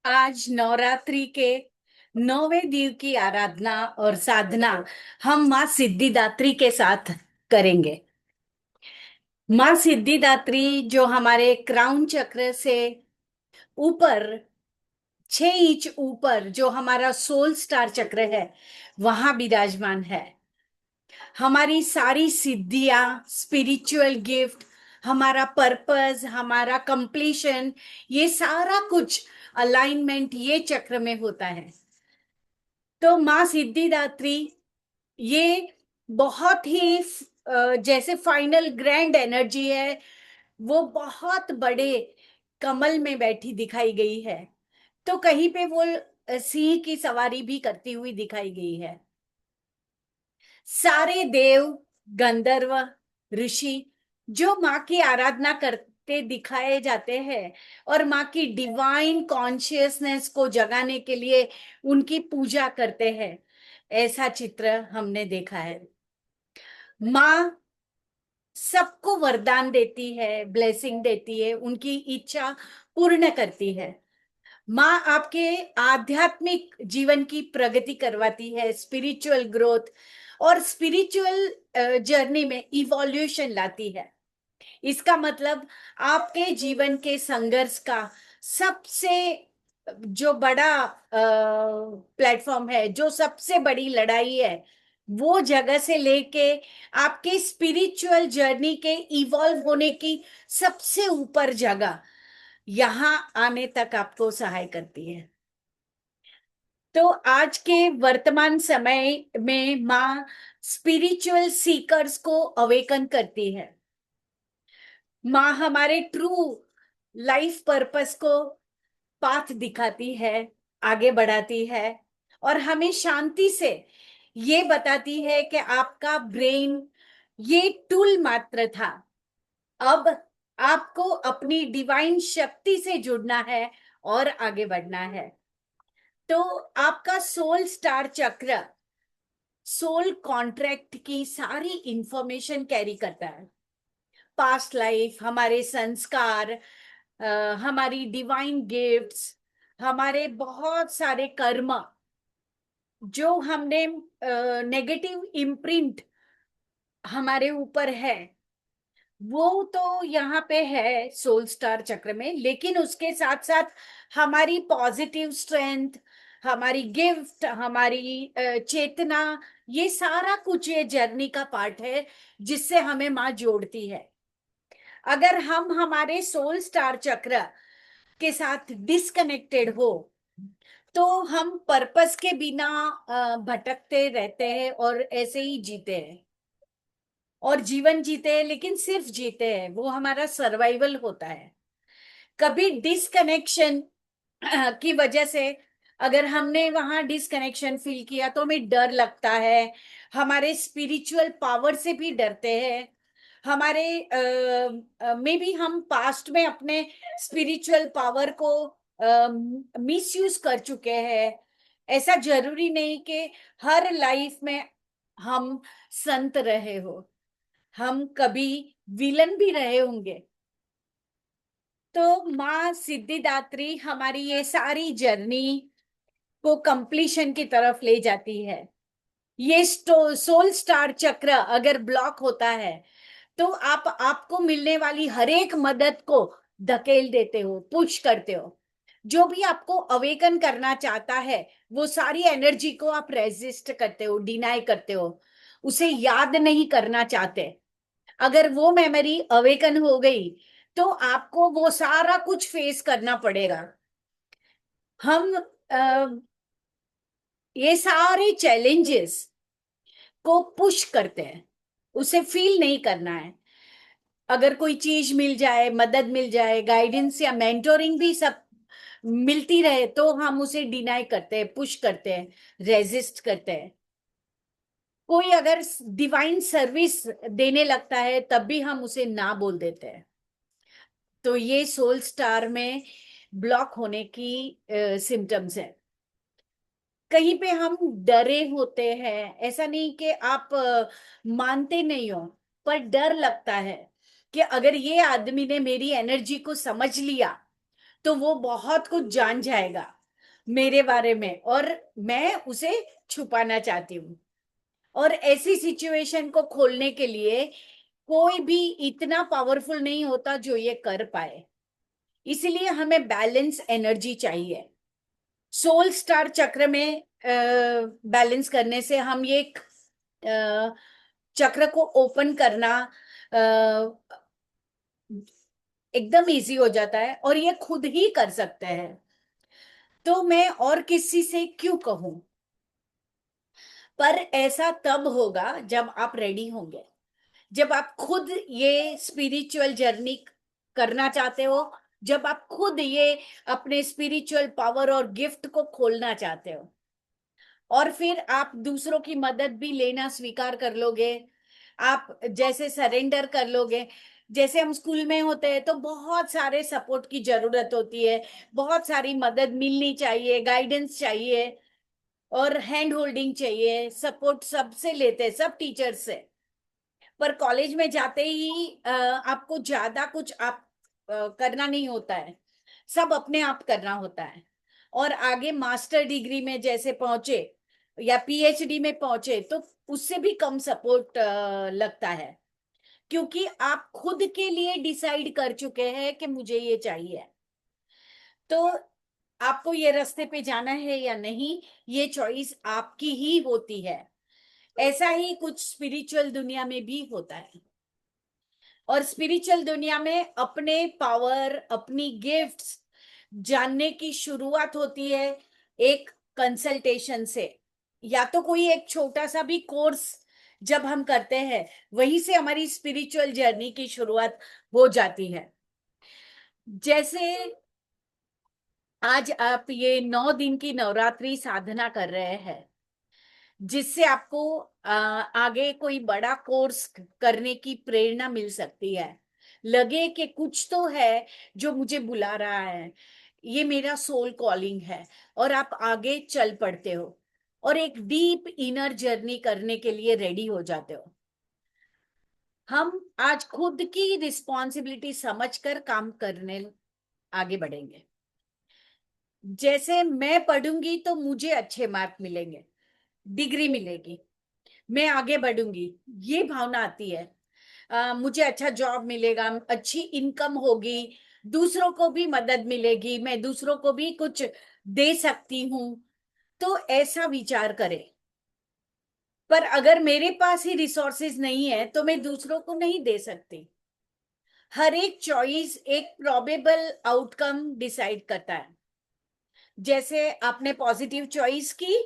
आज नवरात्रि के 9वें दिन की आराधना और साधना हम माँ सिद्धिदात्री के साथ करेंगे। माँ सिद्धिदात्री जो हमारे क्राउन चक्र से ऊपर 6 इंच ऊपर जो हमारा सोल स्टार चक्र है वहां विराजमान है। हमारी सारी सिद्धियां, स्पिरिचुअल गिफ्ट, हमारा पर्पस, हमारा कंप्लीशन, ये सारा कुछ अलाइनमेंट ये चक्र में होता है। तो माँ सिद्धिदात्री ये बहुत ही जैसे फाइनल ग्रैंड एनर्जी है। वो बहुत बड़े कमल में बैठी दिखाई गई है। तो कहीं पे वो सिंह की सवारी भी करती हुई दिखाई गई है। सारे देव, गंधर्व, ऋषि जो माँ की आराधना करते दिखाए जाते हैं और माँ की डिवाइन कॉन्शियसनेस को जगाने के लिए उनकी पूजा करते हैं, ऐसा चित्र हमने देखा है। माँ सबको वरदान देती है, ब्लेसिंग देती है, उनकी इच्छा पूर्ण करती है। माँ आपके आध्यात्मिक जीवन की प्रगति करवाती है, स्पिरिचुअल ग्रोथ और स्पिरिचुअल जर्नी में इवोल्यूशन लाती है। इसका मतलब आपके जीवन के संघर्ष का सबसे जो बड़ा प्लेटफॉर्म है, जो सबसे बड़ी लड़ाई है, वो जगह से लेके आपके स्पिरिचुअल जर्नी के इवॉल्व होने की सबसे ऊपर जगह यहाँ आने तक आपको सहाय करती है। तो आज के वर्तमान समय में माँ स्पिरिचुअल सीकर्स को अवेकन करती है। माँ हमारे ट्रू लाइफ पर्पस को पाथ दिखाती है, आगे बढ़ाती है और हमें शांति से ये बताती है कि आपका ब्रेन ये टूल मात्र था। अब आपको अपनी डिवाइन शक्ति से जुड़ना है और आगे बढ़ना है। तो आपका सोल स्टार चक्र सोल कॉन्ट्रैक्ट की सारी इंफॉर्मेशन कैरी करता है। पास्ट लाइफ, हमारे संस्कार, हमारी डिवाइन गिफ्ट्स, हमारे बहुत सारे कर्म जो हमने नेगेटिव इम्प्रिंट हमारे ऊपर है, वो तो यहाँ पे है सोल स्टार चक्र में। लेकिन उसके साथ साथ हमारी पॉजिटिव स्ट्रेंथ, हमारी गिफ्ट, हमारी चेतना, ये सारा कुछ ये जर्नी का पार्ट है जिससे हमें माँ जोड़ती है। अगर हम हमारे सोल स्टार चक्र के साथ डिस्कनेक्टेड हो तो हम पर्पस के बिना भटकते रहते हैं और ऐसे ही जीते हैं और जीवन जीते हैं, लेकिन सिर्फ जीते हैं, वो हमारा सर्वाइवल होता है। कभी डिस्कनेक्शन की वजह से अगर हमने वहां डिस्कनेक्शन फील किया तो हमें डर लगता है, हमारे स्पिरिचुअल पावर से भी डरते हैं। हमारे मे बी हम पास्ट में अपने स्पिरिचुअल पावर को मिसयूज कर चुके हैं। ऐसा जरूरी नहीं कि हर लाइफ में हम संत रहे हो, हम कभी विलन भी रहे होंगे। तो माँ सिद्धिदात्री हमारी ये सारी जर्नी को कंप्लीशन की तरफ ले जाती है। ये सोल स्टार चक्र अगर ब्लॉक होता है तो आप आपको मिलने वाली हर एक मदद को धकेल देते हो, पुश करते हो। जो भी आपको अवेकन करना चाहता है वो सारी एनर्जी को आप रेजिस्ट करते हो, डिनाई करते हो, उसे याद नहीं करना चाहते। अगर वो मेमोरी अवेकन हो गई तो आपको वो सारा कुछ फेस करना पड़ेगा। हम ये सारे चैलेंजेस को पुश करते हैं, उसे फील नहीं करना है। अगर कोई चीज मिल जाए, मदद मिल जाए, गाइडेंस या मेंटोरिंग भी सब मिलती रहे तो हम उसे डिनाई करते हैं, पुश करते हैं, रेजिस्ट करते हैं। कोई अगर डिवाइन सर्विस देने लगता है तब भी हम उसे ना बोल देते हैं। तो ये सोल स्टार में ब्लॉक होने की सिम्टम्स है। कहीं पे हम डरे होते हैं, ऐसा नहीं कि आप मानते नहीं हो, पर डर लगता है कि अगर ये आदमी ने मेरी एनर्जी को समझ लिया तो वो बहुत कुछ जान जाएगा मेरे बारे में, और मैं उसे छुपाना चाहती हूँ। और ऐसी सिचुएशन को खोलने के लिए कोई भी इतना पावरफुल नहीं होता जो ये कर पाए। इसलिए हमें बैलेंस एनर्जी चाहिए। सोल स्टार चक्र में बैलेंस करने से हम ये चक्र को ओपन करना एकदम इजी हो जाता है, और ये खुद ही कर सकते हैं। तो मैं और किसी से क्यों कहूं? पर ऐसा तब होगा जब आप रेडी होंगे, जब आप खुद ये स्पिरिचुअल जर्नी करना चाहते हो, जब आप खुद ये अपने स्पिरिचुअल पावर और गिफ्ट को खोलना चाहते हो, और फिर आप दूसरों की मदद भी लेना स्वीकार कर लोगे। आप जैसे सरेंडर कर लोगे। जैसे हम स्कूल में होते हैं तो बहुत सारे सपोर्ट की जरूरत होती है, बहुत सारी मदद मिलनी चाहिए, गाइडेंस चाहिए, और हैंड होल्डिंग चाहिए। सपोर्ट सबसे लेते हैं, सब टीचर से। पर कॉलेज में जाते ही आपको ज्यादा कुछ आप करना नहीं होता है, सब अपने आप करना होता है। और आगे मास्टर डिग्री में जैसे पहुंचे या पीएचडी में पहुंचे तो उससे भी कम सपोर्ट लगता है, क्योंकि आप खुद के लिए डिसाइड कर चुके हैं कि मुझे ये चाहिए। तो आपको ये रास्ते पे जाना है या नहीं, ये चॉइस आपकी ही होती है। ऐसा ही कुछ स्पिरिचुअल दुनिया में भी होता है। और स्पिरिचुअल दुनिया में अपने पावर, अपनी गिफ्ट्स जानने की शुरुआत होती है एक कंसल्टेशन से, या तो कोई एक छोटा सा भी कोर्स जब हम करते हैं, वहीं से हमारी स्पिरिचुअल जर्नी की शुरुआत हो जाती है। जैसे आज आप ये 9 दिन की नवरात्रि साधना कर रहे हैं, जिससे आपको आगे कोई बड़ा कोर्स करने की प्रेरणा मिल सकती है। लगे कि कुछ तो है जो मुझे बुला रहा है, ये मेरा सोल कॉलिंग है, और आप आगे चल पड़ते हो और एक डीप इनर जर्नी करने के लिए रेडी हो जाते हो। हम आज खुद की रिस्पॉन्सिबिलिटी समझकर काम करने आगे बढ़ेंगे। जैसे मैं पढ़ूंगी तो मुझे अच्छे मार्क मिलेंगे, डिग्री मिलेगी, मैं आगे बढ़ूंगी, ये भावना आती है। मुझे अच्छा जॉब मिलेगा, अच्छी इनकम होगी, दूसरों को भी मदद मिलेगी, मैं दूसरों को भी कुछ दे सकती हूँ। तो ऐसा विचार करें। पर अगर मेरे पास ही रिसोर्सेज नहीं है तो मैं दूसरों को नहीं दे सकती। हर एक चॉइस एक प्रोबेबल आउटकम डिसाइड करता है। जैसे आपने पॉजिटिव चॉइस की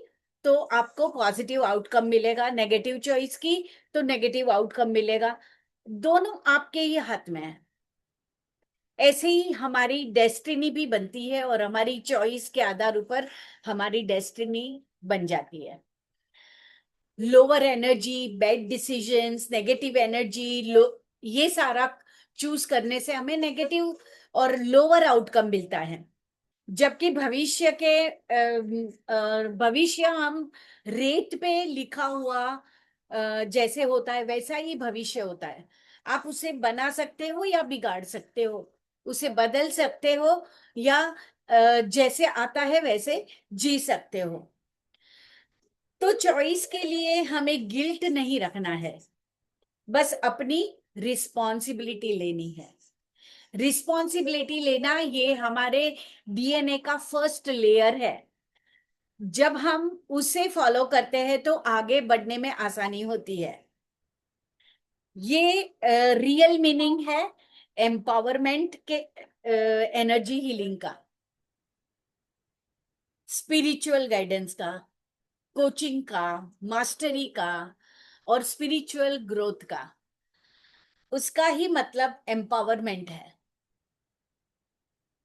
तो आपको पॉजिटिव आउटकम मिलेगा, नेगेटिव चॉइस की तो नेगेटिव आउटकम मिलेगा। दोनों आपके ही हाथ में है। ऐसे ही हमारी डेस्टिनी भी बनती है, और हमारी चॉइस के आधार पर हमारी डेस्टिनी बन जाती है। Lower energy, bad decisions, negative energy, ये सारा चूज करने से हमें नेगेटिव और लोअर आउटकम मिलता है। जबकि भविष्य हम रेत पे लिखा हुआ जैसे होता है वैसा ही भविष्य होता है। आप उसे बना सकते हो या बिगाड़ सकते हो, उसे बदल सकते हो, या जैसे आता है वैसे जी सकते हो। तो चॉइस के लिए हमें गिल्ट नहीं रखना है, बस अपनी रिस्पॉन्सिबिलिटी लेनी है। रिस्पॉन्सिबिलिटी लेना ये हमारे डीएनए का फर्स्ट लेयर है। जब हम उसे फॉलो करते हैं तो आगे बढ़ने में आसानी होती है। ये रियल मीनिंग है एम्पावरमेंट के, एनर्जी हीलिंग का, स्पिरिचुअल गाइडेंस का, कोचिंग का, मास्टरी का, और स्पिरिचुअल ग्रोथ का। उसका ही मतलब एम्पावरमेंट है।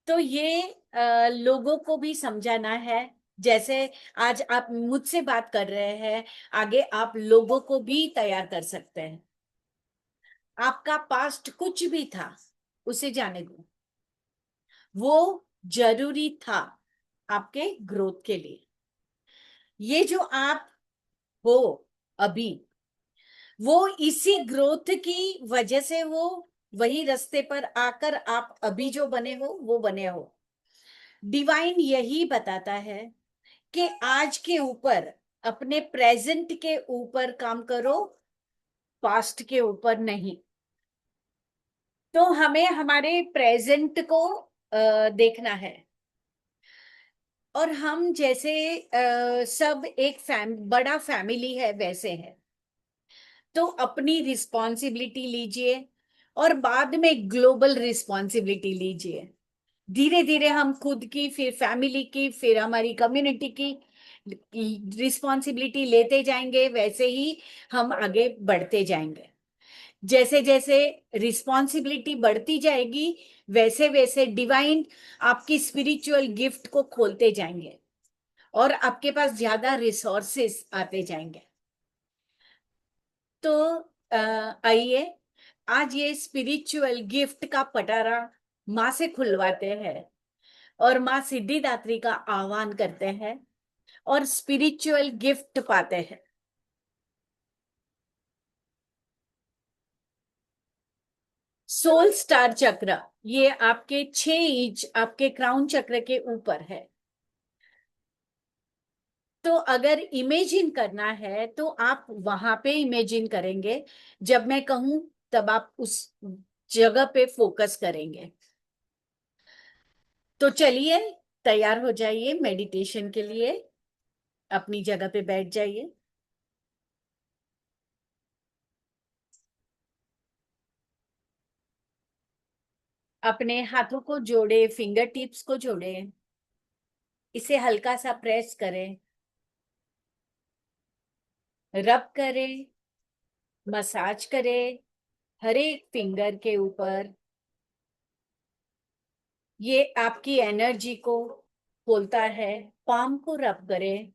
तो ये लोगों को भी समझाना है। जैसे आज आप मुझसे बात कर रहे हैं, आगे आप लोगों को भी तैयार कर सकते हैं। आपका पास्ट कुछ भी था, उसे जाने दो। वो जरूरी था आपके ग्रोथ के लिए। ये जो आप हो अभी, वो इसी ग्रोथ की वजह से, वो वही रास्ते पर आकर आप अभी जो बने हो वो बने हो। डिवाइन यही बताता है कि आज के ऊपर, अपने प्रेजेंट के ऊपर काम करो, पास्ट के ऊपर नहीं। तो हमें हमारे प्रेजेंट को देखना है। और हम जैसे सब एक बड़ा फैमिली है वैसे है, तो अपनी रिस्पॉन्सिबिलिटी लीजिए और बाद में ग्लोबल रिस्पॉन्सिबिलिटी लीजिए। धीरे धीरे हम खुद की, फिर फैमिली की, फिर हमारी कम्युनिटी की रिस्पॉन्सिबिलिटी लेते जाएंगे, वैसे ही हम आगे बढ़ते जाएंगे। जैसे जैसे रिस्पॉन्सिबिलिटी बढ़ती जाएगी, वैसे वैसे डिवाइन आपकी स्पिरिचुअल गिफ्ट को खोलते जाएंगे और आपके पास ज्यादा रिसोर्सेस आते जाएंगे। तो आइए आज ये स्पिरिचुअल गिफ्ट का पटारा माँ से खुलवाते हैं और माँ सिद्धिदात्री का आह्वान करते हैं और स्पिरिचुअल गिफ्ट पाते हैं। सोल स्टार चक्र, ये आपके 6 इंच आपके क्राउन चक्र के ऊपर है। तो अगर इमेजिन करना है तो आप वहां पे इमेजिन करेंगे, जब मैं कहूं तब आप उस जगह पे फोकस करेंगे। तो चलिए, तैयार हो जाइए मेडिटेशन के लिए, अपनी जगह पे बैठ जाइए। अपने हाथों को जोड़े, फिंगर टिप्स को जोड़े, इसे हल्का सा प्रेस करें, रब करें, मसाज करें हर एक फिंगर के ऊपर। ये आपकी एनर्जी को खोलता है। पाम को रब करें।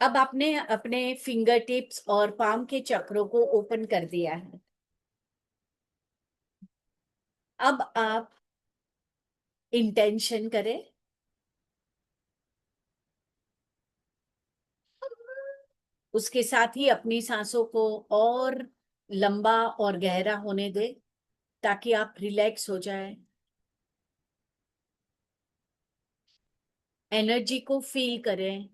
अब आपने अपने फिंगर टिप्स और पाम के चक्रों को ओपन कर दिया है। अब आप इंटेंशन करें, उसके साथ ही अपनी सांसों को और लंबा और गहरा होने दें ताकि आप रिलैक्स हो जाए। एनर्जी को फील करें।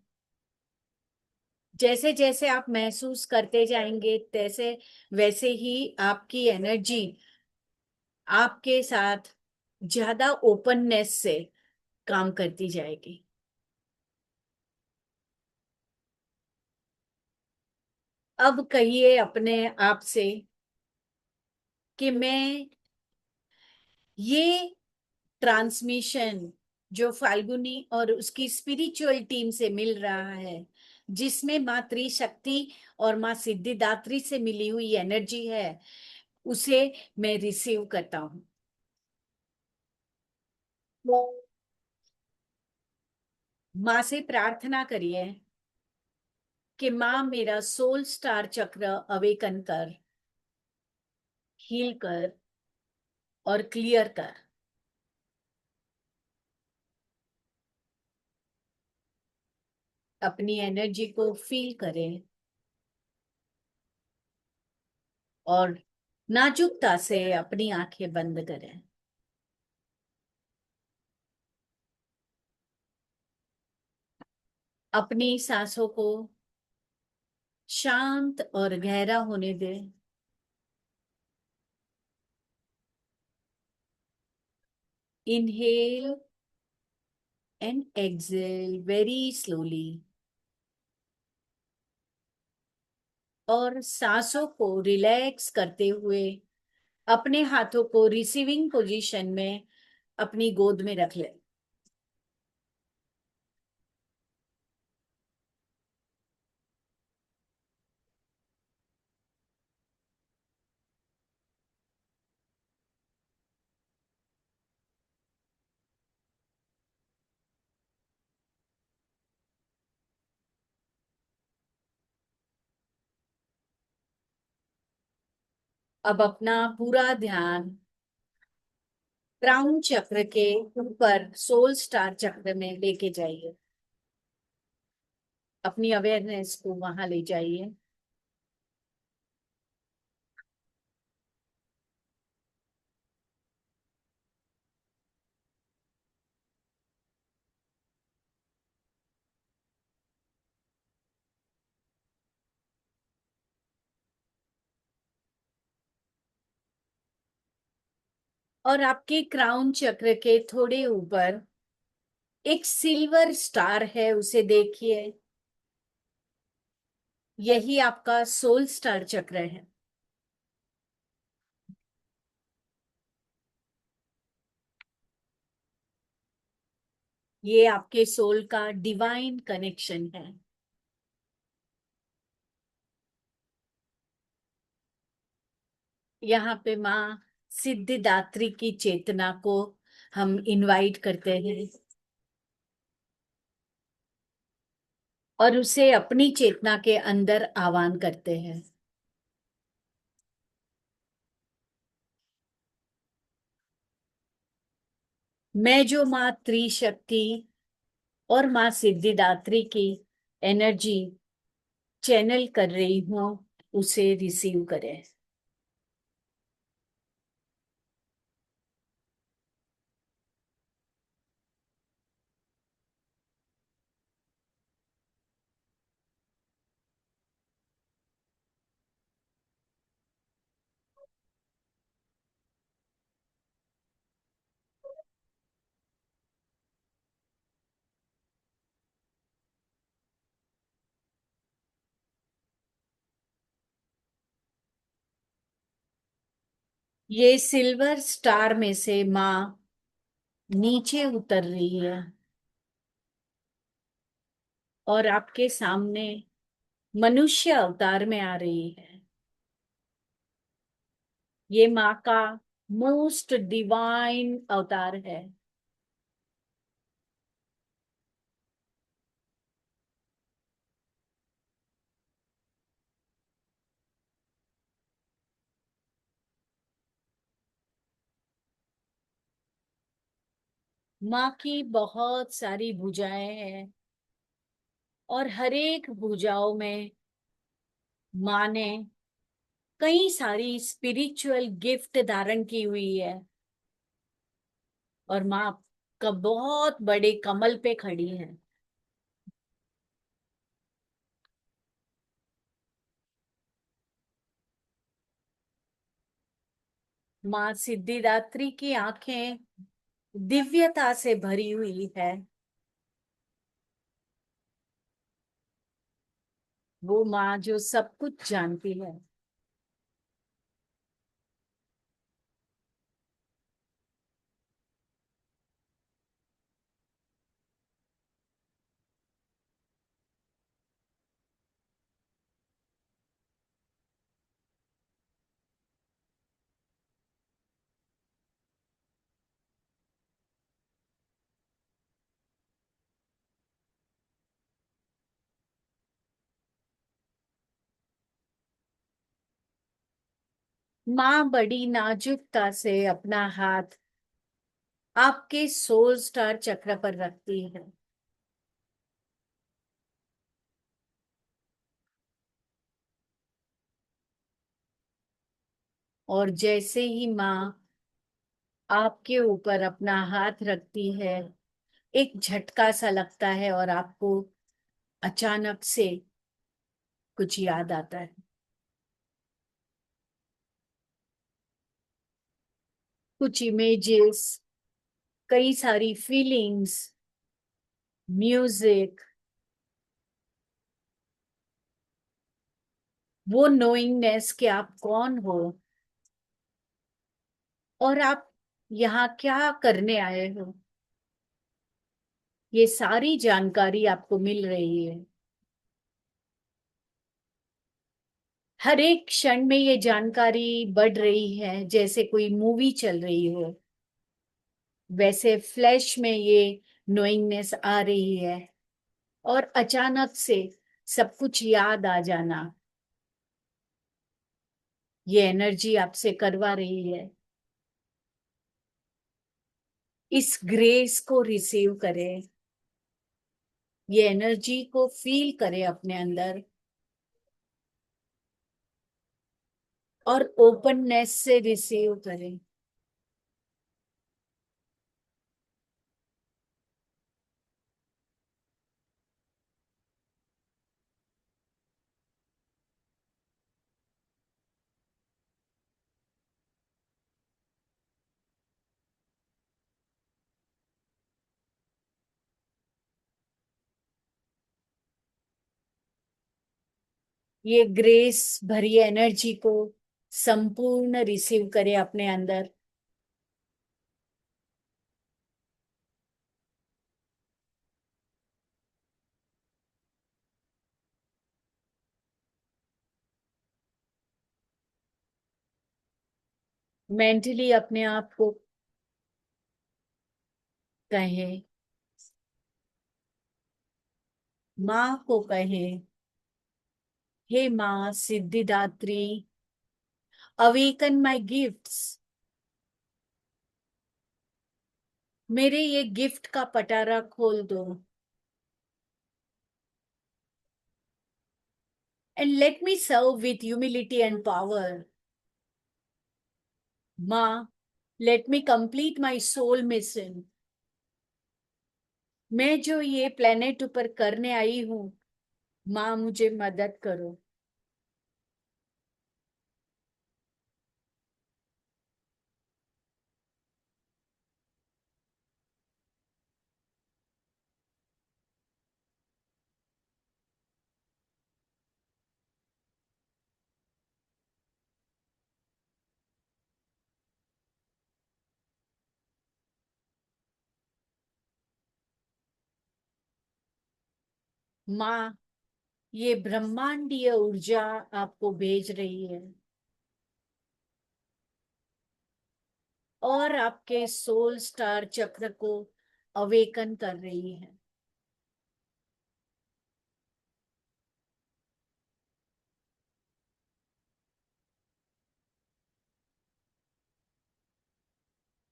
जैसे जैसे आप महसूस करते जाएंगे, तैसे वैसे ही आपकी एनर्जी आपके साथ ज्यादा ओपननेस से काम करती जाएगी। अब कहिए अपने आप से कि मैं ये ट्रांसमिशन जो फाल्गुनी और उसकी स्पिरिचुअल टीम से मिल रहा है, जिसमें माँ त्रिशक्ति और माँ सिद्धिदात्री से मिली हुई एनर्जी है, उसे मैं रिसीव करता हूँ। माँ से प्रार्थना करिए कि माँ मेरा सोल स्टार चक्र अवेकन कर, हील कर और क्लियर कर। अपनी एनर्जी को फील करें और नाजुकता से अपनी आंखें बंद करें। अपनी सांसों को शांत और गहरा होने दें। Inhale and exhale very slowly. और सांसों को रिलैक्स करते हुए अपने हाथों को रिसीविंग पोजीशन में अपनी गोद में रख लें। अब अपना पूरा ध्यान क्राउन चक्र के ऊपर सोल स्टार चक्र में लेके जाइए। अपनी अवेयरनेस को वहां ले जाइए। और आपके क्राउन चक्र के थोड़े ऊपर एक सिल्वर स्टार है, उसे देखिए। यही आपका सोल स्टार चक्र है। ये आपके सोल का डिवाइन कनेक्शन है। यहाँ पे माँ सिद्धिदात्री की चेतना को हम इनवाइट करते हैं और उसे अपनी चेतना के अंदर आह्वान करते हैं। मैं जो माँ त्रिशक्ति और माँ सिद्धिदात्री की एनर्जी चैनल कर रही हूँ, उसे रिसीव करें। ये सिल्वर स्टार में से माँ नीचे उतर रही है और आपके सामने मनुष्य अवतार में आ रही है। ये माँ का मोस्ट डिवाइन अवतार है। माँ की बहुत सारी भुजाएं हैं और हर एक भुजाओं में माँ ने कई सारी स्पिरिचुअल गिफ्ट धारण की हुई है और माँ का बहुत बड़े कमल पे खड़ी है। माँ सिद्धिदात्री की आंखें दिव्यता से भरी हुई है। वो माँ जो सब कुछ जानती है। माँ बड़ी नाजुकता से अपना हाथ आपके सोल स्टार चक्र पर रखती है और जैसे ही माँ आपके ऊपर अपना हाथ रखती है, एक झटका सा लगता है और आपको अचानक से कुछ याद आता है। कुछ इमेजेस, कई सारी फीलिंग्स, म्यूजिक, वो नोइंगनेस कि आप कौन हो और आप यहाँ क्या करने आए हो, ये सारी जानकारी आपको मिल रही है। हर एक क्षण में ये जानकारी बढ़ रही है, जैसे कोई मूवी चल रही हो, वैसे फ्लैश में ये नोइंगनेस आ रही है और अचानक से सब कुछ याद आ जाना, ये एनर्जी आपसे करवा रही है। इस ग्रेस को रिसीव करें, ये एनर्जी को फील करें अपने अंदर और ओपननेस से रिसीव करें। ये ग्रेस भरी एनर्जी को संपूर्ण रिसीव करे अपने अंदर। मेंटली अपने आप को कहें, माँ को कहें, हे माँ सिद्धिदात्री, अवेकन माय गिफ्ट्स। मेरे ये गिफ्ट का पटारा खोल दो, and let me serve with humility and power. माँ, let me complete my soul mission. मैं जो ये प्लेनेट ऊपर करने आई हूँ, माँ मुझे मदद करो। माँ, ये ब्रह्मांडीय ऊर्जा आपको भेज रही है और आपके सोल स्टार चक्र को अवेकन कर रही है।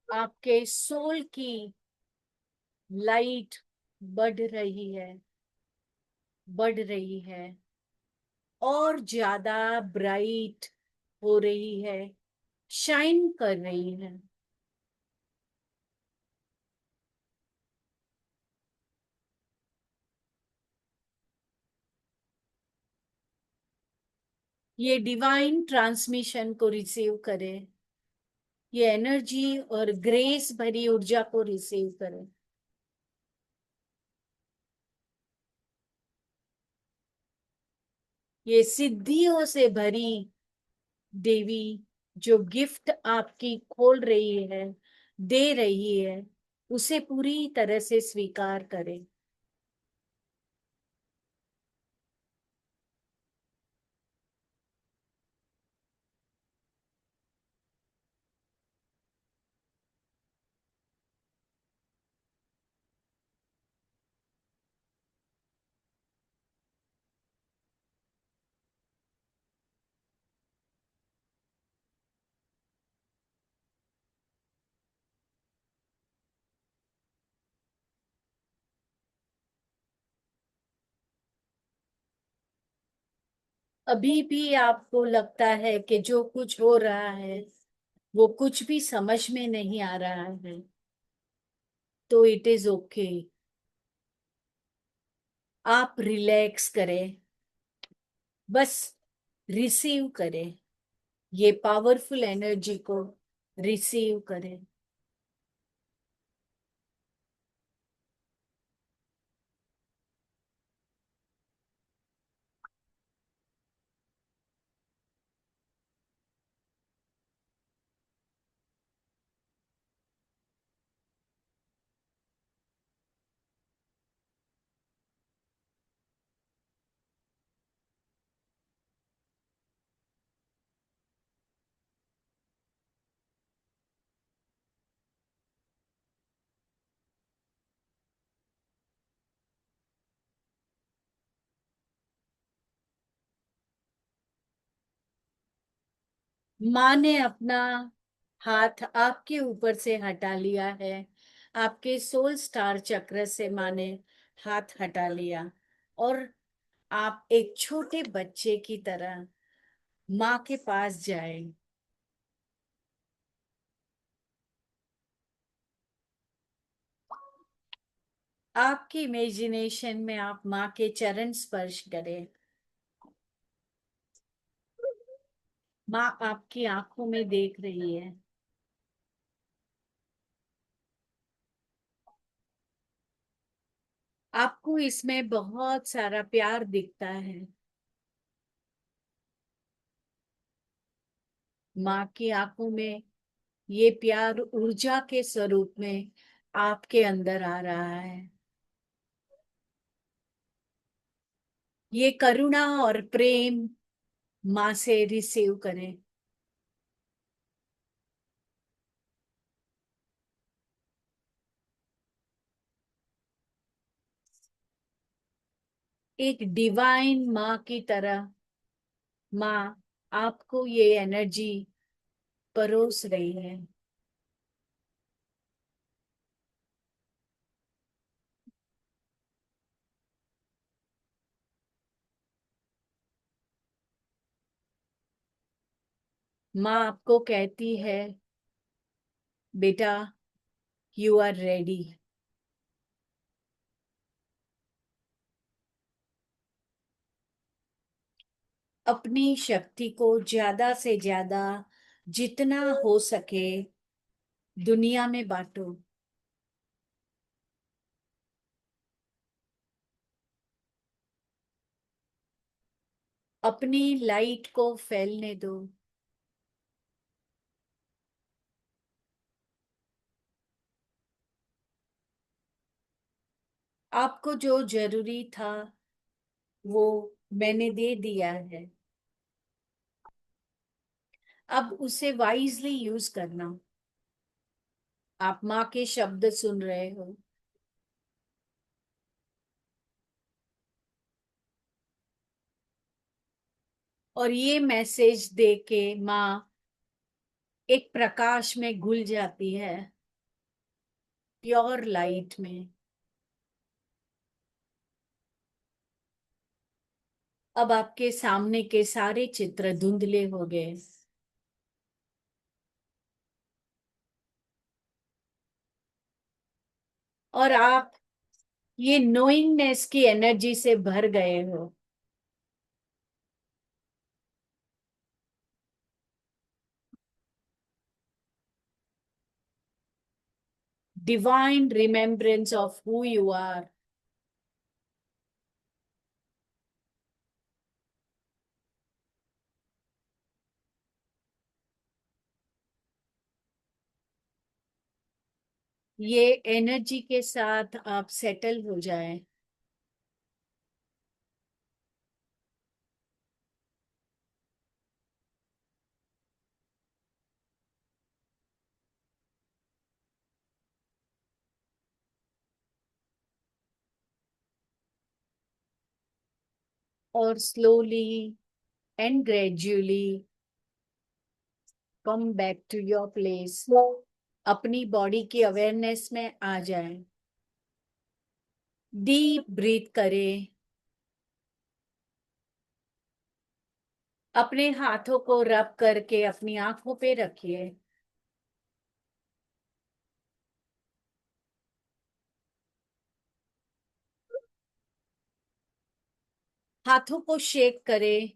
आपके सोल की लाइट बढ़ रही है, बढ़ रही है और ज्यादा ब्राइट हो रही है, शाइन कर रही है। ये डिवाइन ट्रांसमिशन को रिसीव करें, ये एनर्जी और ग्रेस भरी ऊर्जा को रिसीव करें। ये सिद्धियों से भरी देवी जो गिफ्ट आपकी खोल रही है, दे रही है, उसे पूरी तरह से स्वीकार करें। अभी भी आपको लगता है कि जो कुछ हो रहा है वो कुछ भी समझ में नहीं आ रहा है, तो इट इज ओके। आप रिलैक्स करें, बस रिसीव करें, ये पावरफुल एनर्जी को रिसीव करें। माँ ने अपना हाथ आपके ऊपर से हटा लिया है, आपके सोल स्टार चक्र से माँ ने हाथ हटा लिया और आप एक छोटे बच्चे की तरह माँ के पास जाए। आपकी इमेजिनेशन में आप माँ के चरण स्पर्श करें। माँ आपकी आंखों में देख रही है। आपको इसमें बहुत सारा प्यार दिखता है। माँ की आंखों में ये प्यार ऊर्जा के स्वरूप में आपके अंदर आ रहा है। ये करुणा और प्रेम माँ से रिसीव करें। एक डिवाइन माँ की तरह माँ आपको ये एनर्जी परोस रही है। माँ आपको कहती है, बेटा, यू आर रेडी। अपनी शक्ति को ज्यादा से ज्यादा जितना हो सके दुनिया में बांटो। अपनी लाइट को फैलने दो। आपको जो जरूरी था वो मैंने दे दिया है। अब उसे वाइजली यूज करना। आप माँ के शब्द सुन रहे हो। और ये मैसेज दे के माँ एक प्रकाश में घुल जाती है, प्योर लाइट में। अब आपके सामने के सारे चित्र धुंधले हो गए। और आप ये नोइंगनेस की एनर्जी से भर गए हो। Divine remembrance of who you are. ये एनर्जी के साथ आप सेटल हो जाए। और slowly and gradually come back to your place. अपनी बॉडी की अवेयरनेस में आ जाए। डीप ब्रीथ करें। अपने हाथों को रब करके अपनी आंखों पे रखिए। हाथों को शेक करें।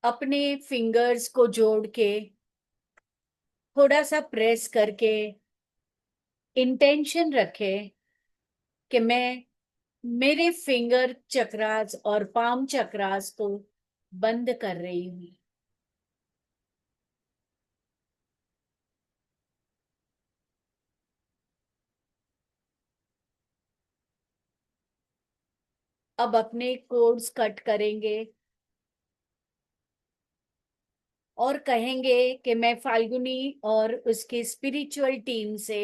अपने फिंगर्स को जोड़ के थोड़ा सा प्रेस करके इंटेंशन रखें कि मैं मेरे फिंगर चक्रास और पाम चक्रास को बंद कर रही हूँ। अब अपने कोड्स कट करेंगे और कहेंगे कि मैं फाल्गुनी और उसके स्पिरिचुअल टीम से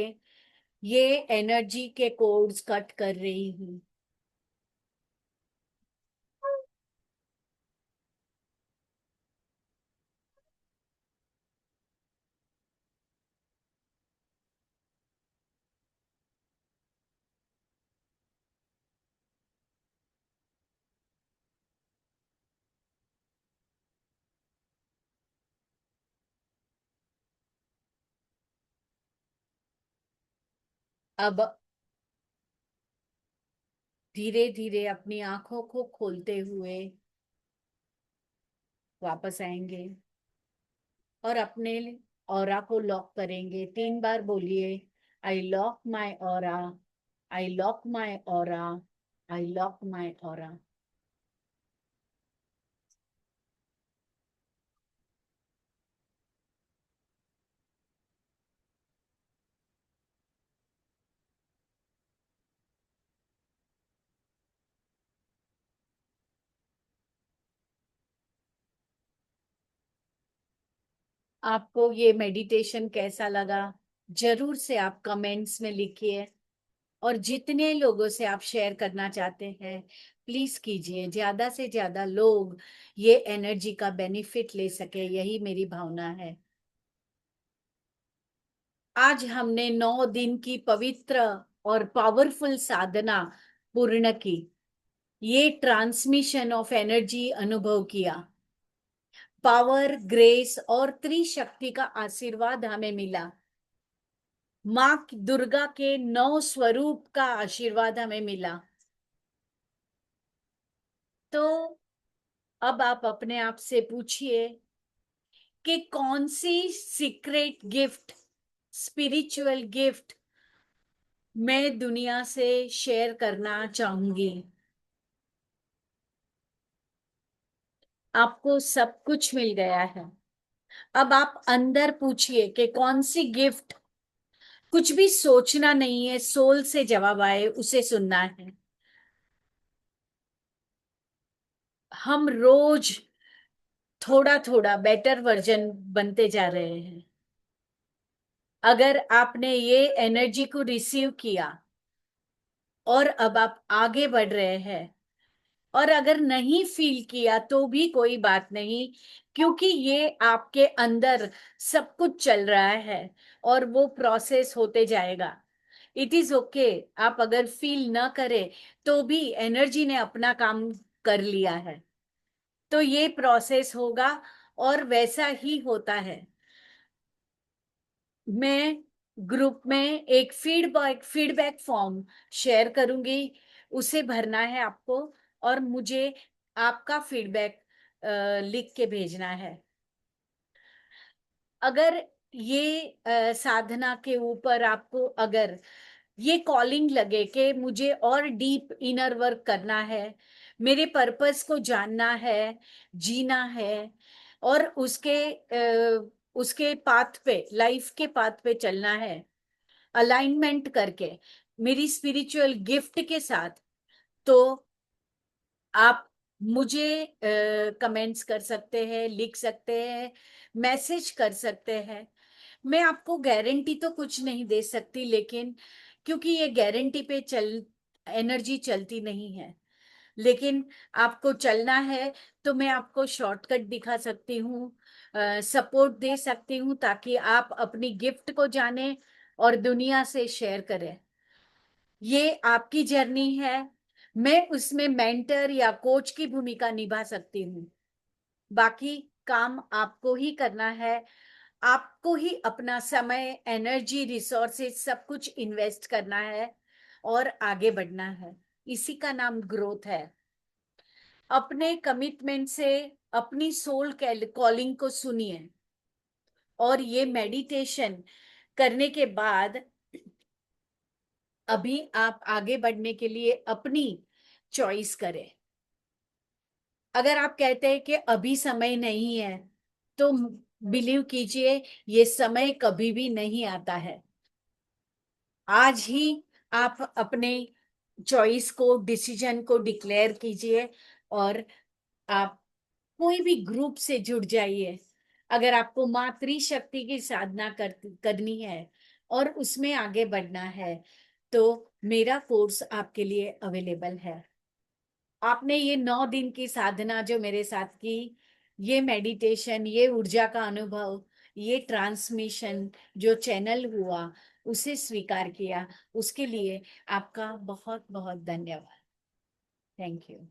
ये एनर्जी के कोड्स कट कर रही हूँ। अब धीरे धीरे अपनी आंखों को खोलते हुए वापस आएंगे और अपने ऑरा को लॉक करेंगे। 3 बार बोलिए, आई लॉक माई ऑरा, आई लॉक माई ऑरा, आई लॉक माई ऑरा। आपको ये मेडिटेशन कैसा लगा, जरूर से आप कमेंट्स में लिखिए। और जितने लोगों से आप शेयर करना चाहते हैं, प्लीज कीजिए, ज्यादा से ज्यादा लोग ये एनर्जी का बेनिफिट ले सके, यही मेरी भावना है। आज हमने 9 दिन की पवित्र और पावरफुल साधना पूर्ण की। ये ट्रांसमिशन ऑफ एनर्जी अनुभव किया। पावर, ग्रेस और त्रिशक्ति का आशीर्वाद हमें मिला। माँ दुर्गा के 9 स्वरूप का आशीर्वाद हमें मिला। तो अब आप अपने आप से पूछिए कि कौन सी सीक्रेट गिफ्ट, स्पिरिचुअल गिफ्ट मैं दुनिया से शेयर करना चाहूंगी। आपको सब कुछ मिल गया है। अब आप अंदर पूछिए कि कौन सी गिफ्ट, कुछ भी सोचना नहीं है, सोल से जवाब आए उसे सुनना है। हम रोज थोड़ा थोड़ा बेटर वर्जन बनते जा रहे हैं। अगर आपने ये एनर्जी को रिसीव किया और अब आप आगे बढ़ रहे हैं, और अगर नहीं फील किया तो भी कोई बात नहीं, क्योंकि ये आपके अंदर सब कुछ चल रहा है और वो प्रोसेस होते जाएगा। It is okay. आप अगर फील ना करें तो भी एनर्जी ने अपना काम कर लिया है। तो ये प्रोसेस होगा और वैसा ही होता है। मैं ग्रुप में एक फीडबैक फॉर्म शेयर करूंगी, उसे भरना है आपको, और मुझे आपका फीडबैक लिख के भेजना है। अगर ये साधना के ऊपर आपको अगर ये कॉलिंग लगे कि मुझे और डीप इनर वर्क करना है, मेरे पर्पस को जानना है, जीना है, और उसके पाथ पे, लाइफ के पाथ पे चलना है, अलाइनमेंट करके मेरी स्पिरिचुअल गिफ्ट के साथ, तो आप मुझे कमेंट्स कर सकते हैं, लिख सकते हैं, मैसेज कर सकते हैं। मैं आपको गारंटी तो कुछ नहीं दे सकती, लेकिन क्योंकि ये गारंटी पे एनर्जी चलती नहीं है, लेकिन आपको चलना है तो मैं आपको शॉर्टकट दिखा सकती हूँ, सपोर्ट दे सकती हूँ, ताकि आप अपनी गिफ्ट को जाने और दुनिया से शेयर करें। ये आपकी जर्नी है। मैं उसमें मेंटर या कोच की भूमिका निभा सकती हूँ। बाकी काम आपको ही करना है। आपको ही अपना समय, एनर्जी, रिसोर्सेज सब कुछ इन्वेस्ट करना है और आगे बढ़ना है। इसी का नाम ग्रोथ है। अपने कमिटमेंट से अपनी सोल कॉलिंग को सुनिए, और ये मेडिटेशन करने के बाद अभी आप आगे बढ़ने के लिए अपनी चॉइस करें। अगर आप कहते हैं कि अभी समय नहीं है, तो बिलीव कीजिए, ये समय कभी भी नहीं आता है। आज ही आप अपने चॉइस को, डिसीजन को डिक्लेयर कीजिए, और आप कोई भी ग्रुप से जुड़ जाइए। अगर आपको मातृ शक्ति की साधना करनी है और उसमें आगे बढ़ना है, तो मेरा कोर्स आपके लिए अवेलेबल है। आपने ये 9 दिन की साधना जो मेरे साथ की, ये मेडिटेशन, ये ऊर्जा का अनुभव, ये ट्रांसमिशन जो चैनल हुआ, उसे स्वीकार किया, उसके लिए आपका बहुत बहुत धन्यवाद। Thank you.